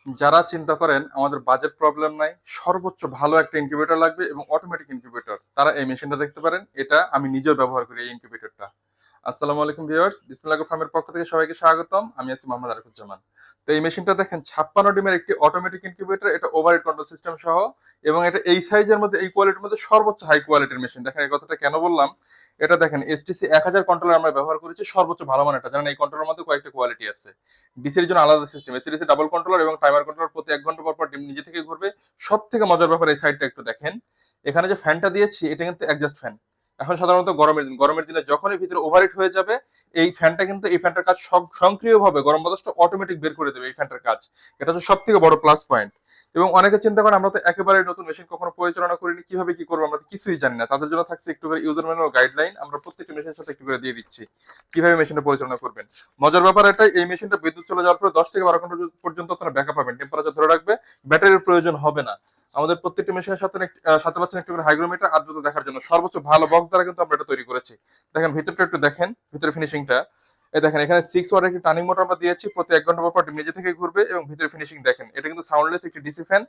যারা চিন্তা করেন আমাদের বাজেট প্রবলেম নাই, সর্বোচ্চ ভালো একটা ইনকিউবেটর লাগবে এবং অটোমেটিক ইনকিউবেটর, তারা এই মেশিনটা দেখতে পারেন। এটা আমি নিজেও ব্যবহার করি এই ইনকিউবেটরটা। আসসালামু আলাইকুম ভিউয়ার্স, বিসমিল্লাহ ফার্মের পক্ষ থেকে সবাইকে স্বাগতম। আমি আছি মোহাম্মদ আরিফুজ্জামান। তো এই মেশিনটা দেখেন 56 ডিমের একটি অটোমেটিক ইনকিউবেটর, এটা ওভারহেড কন্ট্রোল সিস্টেম সহ, এবং এটা এই সাইজের মধ্যে এই কোয়ালিটির মধ্যে সর্বোচ্চ হাই কোয়ালিটির মেশিন। দেখেন এই কথাটা কেন বললাম, এটা দেখেন এসটিসি 1000 কন্ট্রোলার আমরা ব্যবহার করেছি, সর্বোচ্চ ভালো মানের। জানেন এই কন্ট্রোলের মধ্যে কয়েকটা কোয়ালিটি আছে। ডিসির জন্য আলাদা সিস্টেম, এসিডিসি ডাবল কন্ট্রোলার এবং টাইমার কন্ট্রোলার, প্রতি 1 ঘন্টা পর পর ডিম নিজে থেকে ঘুরবে। সব থেকে মজার ব্যাপার এই সাইডটা একটু দেখেন, এখানে যে ফ্যানটা দিয়েছি এটা কিন্তু অ্যাডজাস্ট ফ্যান। এখন সাধারণত গরমের দিনে যখনই ভিতরে ওভারহিট হয়ে যাবে, এই ফ্যানটার কাজ সক্রিয়ভাবে গরম বাতাসটা অটোমেটিক বের করে দেবে। এই ফ্যানটার কাজ, এটা হচ্ছে সব থেকে বড় প্লাস পয়েন্ট। এবং অনেকে চিন্তা করেন আমরা তো একেবারে নতুন মেশিন কখনো পরিচালনা করিনি, কিভাবে কি করবো আমরা তো কিছুই জানি না। তাদের জন্য থাকছে একটু করে ইউজার ম্যানুয়াল গাইডলাইন, আমরা প্রত্যেকটা মেশিনের সাথে একটু করে দিয়ে দিচ্ছি কিভাবে মেশিনটা পরিচালনা করবেন। মজার ব্যাপার এটাই, এই মেশিনটা বিদ্যুৎ চলে যাওয়ার পরে 10 থেকে 12 ঘন্টা পর্যন্ত আপনারা ব্যাকআপ পাবেন, টেম্পারেচার ধরে রাখবে, ব্যাটারির প্রয়োজন হবে না। আমাদের প্রত্যেকটা মেশিনের সাথে সাথে পাচ্ছেন একটু করে হাইগ্রোমিটার, আর্দ্রতা দেখার জন্য সর্বোচ্চ ভালো বক্স দ্বারা কিন্তু আমরা এটা তৈরি করেছি। দেখেন ভিতরটা একটু দেখেন, ভিতরে ফিনিশিংটা। এই দেখেন এখানে 6 ওয়াটের একটি টার্নিং মোটর আমরা দিয়েছি, প্রতি 1 ঘন্টা পর পর নিজে থেকে ঘুরবে, এবং ভিতরে ফিনিশিং দেখেন, এটা কিন্তু সাউন্ডলেস একটি ডিসি ফ্যান।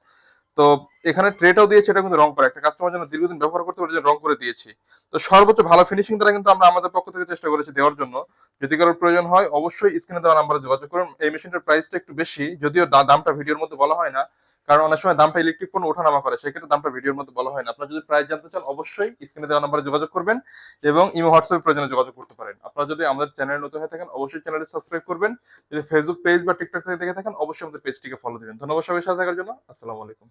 তো এখানে ট্রেটাও দিয়েছে, এটা কিন্তু রং করা, একটা কাস্টমার যেন দীর্ঘদিন ব্যবহার করতে পারে, রং করে দিয়েছি। তো সর্বোচ্চ ভালো ফিনিশিং দ্বারা কিন্তু আমরা আমাদের পক্ষ থেকে চেষ্টা করেছি দেওয়ার জন্য। যদি কারোর প্রয়োজন হয় অবশ্যই স্ক্রিনে দেওয়া নাম্বারে যোগাযোগ করুন। এই মেশিনটার প্রাইসটা একটু বেশি, যদিও দামটা ভিডিওর মধ্যে বলা হয় না, কারণ অনেক সময় দামটা ইলেকট্রিক পণ্য ওঠানামা করে, সেক্ষেত্রে দামটা ভিডিওর মধ্যে বলা হয় না। আপনারা যদি প্রাইস জানতে চান অবশ্যই স্ক্রিনে দেওয়া নাম্বারে যোগাযোগ করবেন, এবং ইমো হোয়াটসঅ্যাপের প্রয়োজনে যোগাযোগ করতে পারেন। আপনারা যদি আমাদের চ্যানেল নতুন হয়ে থাকেন অবশ্যই চ্যানেলটি সাবস্ক্রাইব করবেন। যদি ফেসবুক পেজ বা টিকটক থেকে দেখে থাকেন অবশ্যই আমাদের পেজটিকে ফলো দিবেন। ধন্যবাদ সবাই সাথে থাকার জন্য। আসসালামু আলাইকুম।